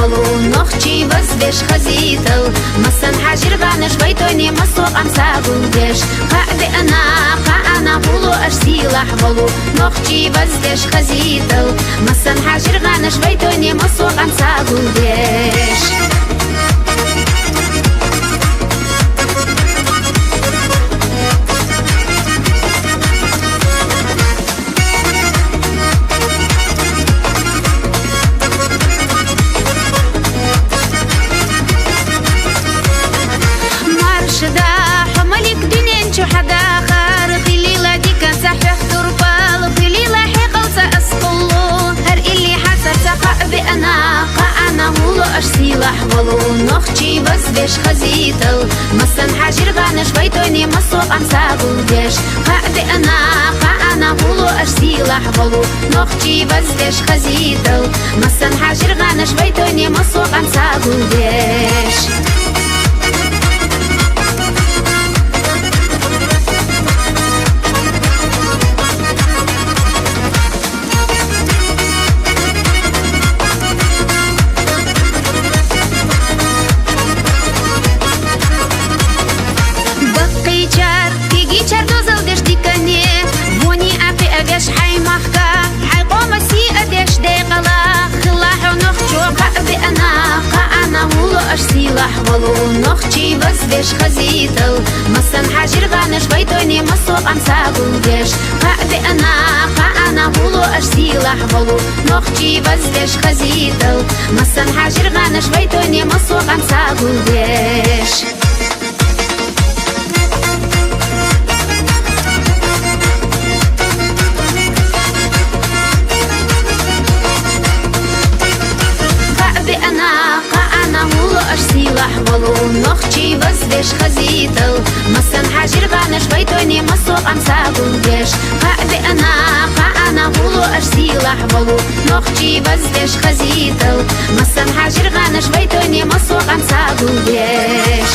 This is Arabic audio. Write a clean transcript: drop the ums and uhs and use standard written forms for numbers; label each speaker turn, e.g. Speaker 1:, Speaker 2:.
Speaker 1: ولو نخشي بس بيش خزيتل مسن حاجر غانش بيتوني مسوق أمساقل بيش قاعدة أنا بولو أرسيلح ولو نخشي بس بيش خزيتل مسن حاجر غانش بيتوني مسوق أمساقل بيش أرسيلح ولو نخشي بس بيش خزيتل مسن حاجر غانش بيتوني مسوق أمساقل بيش قاعدة أنا بولو أرسيلح ولو نخشي بس بيش خزيتل مسن حاجر غانش بيتوني مسوق أمساقل بيش أرسيلح ولو نخشي بس بيش خزيتل مسن حاجر غانش بيتوني مسوق أمساقل بيش قاعدة أنا بولو أرسيلح ولو نخشي بس بيش خزيتل مسن حاجر غانش بيتوني مسوق أمساقل بيش أرسيلح ولو نخشي بس بيش خزيتل مسن حاجر غانش بيتوني مسوق أمساقل بيش قاعدة أنا بولو أرسيلح ولو نخشي بس بيش خزيتل مسن حاجر غانش بيتوني مسوق أمساقل بيش